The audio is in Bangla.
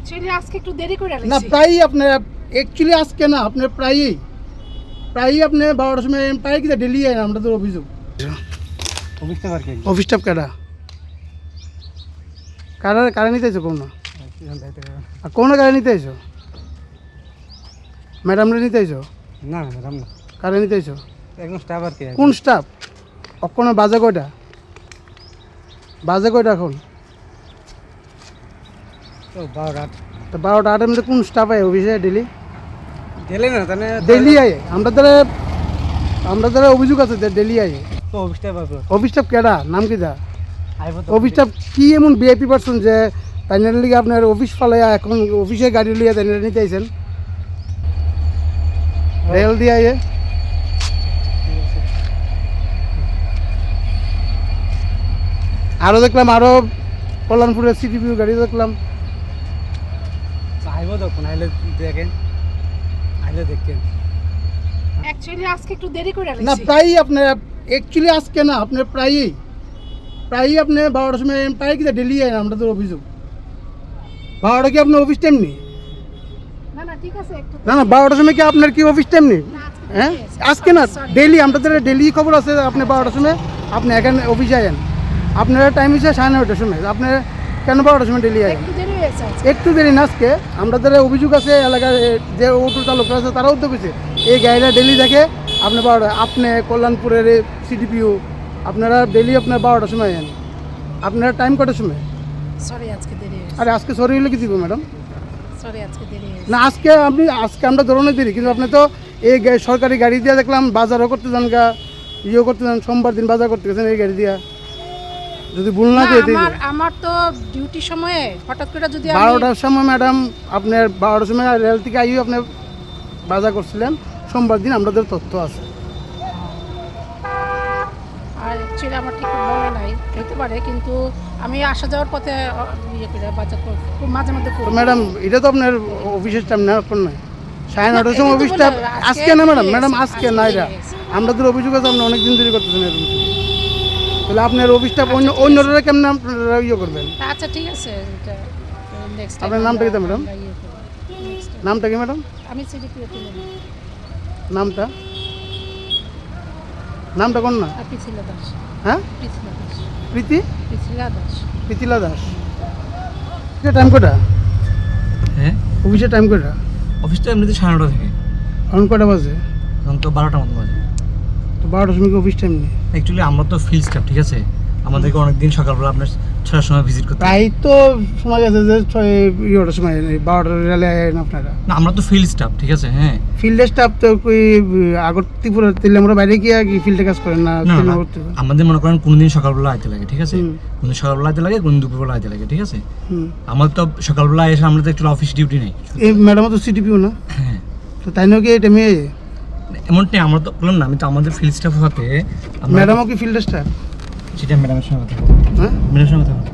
অ্যাকচুয়ালি আজকে একটু দেরি করে না আইছি। প্রায়ই আপনার অ্যাকচুয়ালি আজকে না আপনার প্রায়ই আপনি 12টার সময় প্রায় কি ডেলি আয় আমরা তো অভিযোগ অফিস স্টাফ কারা নিতে আইছো কোন আর কোন কারা নিতে আইছো ম্যাডামরা নিতে আইছো না ম্যাডাম না, কারা নিতে আইছো একদম স্টাফ আর কি। কোন স্টাফ অক্ষণ বাজে কয়টা এখন তো 12 তো 12টা 8টার মধ্যে কোন স্টাফ আয় অফিসে ডেলি গেলে না তাহলে ডেলি আয় আমরা দ্বারা অভিযোগ আছে যে ডেলি আয় তো অফিসটা পাবো অফিস স্টাফ কেডা নাম কি দা আইবো তো অফিস স্টাফ কি এমন ভিআইপি পারসন যে তাই লিগে আপনার অফিস ফালাইয়া এখন অফিসে গাড়ি লিয়ে তাই নিতে আইছেন রেল দিয়ে আইয়ে আরও দেখলাম আরও কল্যাণপুরের সিটিপিউ গাড়ি দেখলাম আইবো তো কোন আইলে দেখেন, আইলে দেখেন। অ্যাকচুয়ালি আজকে একটু দেরি করে আইছি। না প্রায়ই আপনার অ্যাকচুয়ালি আজকে না আপনার প্রায়ই আপনি 12টার সময় প্রায় কি ডেলি আয় আমরা তো অভিযোগ 12টা কি আপনার অফিস টাইম নেই না ঠিক আছে একটু না 12টার সময় কি আপনার কি অফিস টাইম নেই না, আজকে হ্যাঁ দেরি হয়েছে। আজকে না Sorry. ডেলি আমাদের ডেলি খবর আছে আপনি 12টার সময় আপনি এখানে অফিসে আয়েন আপনার টাইম হচ্ছে 9:30টার সময় আপনি কেন 12টার সময় ডেলি আয়েন একটু দেরি হয়েছে আজকে। একটু দেরি না আজকে আমাদের অভিযোগ আছে এলাকার যে অটো চালকরা আছে তারাও তো পেয়েছে এই গাড়িটা ডেলি দেখে আপনি 12টা আপনি কল্যাণপুরের সিডিপিও আপনারা ডেলি আপনার 12টার সময় আয়েন আপনারা টাইম কটার সময় সরি আজকে দেরি হয়েছে। আরে আজকে সরি হলে কি দিব ম্যাডাম সরি আজকে দেরি হয়েছে। না আজকে আমরা ধরনের দেরি কিন্তু আপনি তো এই সরকারি গাড়ি দিয়ে দেখলাম বাজারও করতে যান করতে যান সোমবার দিন বাজার করতে গেছেন এই গাড়ি দিয়া যদি ভুল না না, করে দিই আমার তো ডিউটি সময়ে হঠাৎ করে যদি আমি 12টার সময় ম্যাডাম আপনার 12টার সময় রেল থেকে আইও আপনি বাজার করছিলেন সোমবার দিন আমাদের তথ্য আছে আর অ্যাকচুয়ালি আমার ঠিক মনে নাই হতে পারে কিন্তু আমি আসা যাওয়ার পথে ইয়ে করে বাজার খুব মাঝে মধ্যে তো করি। ম্যাডাম এটা তো আপনার অফিসের টাইম না এখন নয় 9:30টার সময় এই তো অফিসটা বললাম, আজকে না ম্যাডাম আজকে আজকে না এটা দেরি হয়েছে। আমাদের অভিযোগ আছে আপনি অনেক দিন দেরি করতেছেন এরকম তাহলে আপনার অফিসটা অন্যরা কেমন আপনারা ইয়ে করবেন আচ্ছা ঠিক আছে এটা নেক্সট আপনার নামটা কি তা ম্যাডাম? নামটা কি ম্যাডাম আমি সিডিপিও তুলে নিই। নামটা কোন না আর পিছিলা দাস হ্যাঁ পিছিলা দাস প্রীতিলা দাস টাইম কটা হ্যাঁ অফিসের টাইম কটা অফিসটা এমনিতে 9:30 থেকে এখন কটা বাজে এখন তো 12টার মতো বাজে। তো 12টার সময় অফিস টাইম নেই অ্যাকচুয়ালি আমরা তো ফিল্ড স্টাফ, ঠিক আছে, আমাদেরকে অনেকদিন সকালবেলা আপনার 6টার সময় ভিজিট করতে হয়। প্রায় তো শোনা গেছে যে 6টার সময় 12টার রেলে আয়েন আপনারা না আমরা তো ফিল্ড স্টাফ, ঠিক আছে, হ্যাঁ। ফিল্ডের স্টাফ তো ওই আগর ত্রিপুরা তেলে আমরা বাইরে গিয়ে কি ফিল্ডে কাজ করেন না না তেলে না, করতে হয়? আমাদের মনে করেন কোনদিন সকালবেলা আইতে লাগে, ঠিক আছে, হুম। কোনদিন সকালবেলা আইতে লাগে, কোনদিন দুপুরবেলা আইতে লাগে, ঠিক আছে। হুম। আমাদের তো সকালবেলা এসে আমরা তো একটু অফিস ডিউটি নেই, এই ম্যাডামও তো সিটিপিও না হ্যাঁ। তো তাই নাকি এই টাইমে এমনটাই আমরা তো বললাম না, আমি তো আমাদের ফিল্ড স্টাফ হতে ম্যাডামও কি ফিল্ডের স্টাফ সেটা ম্যাডামের সঙ্গে কথা বলবো, হ্যাঁ ম্যাডামের সঙ্গে কথা বলবো।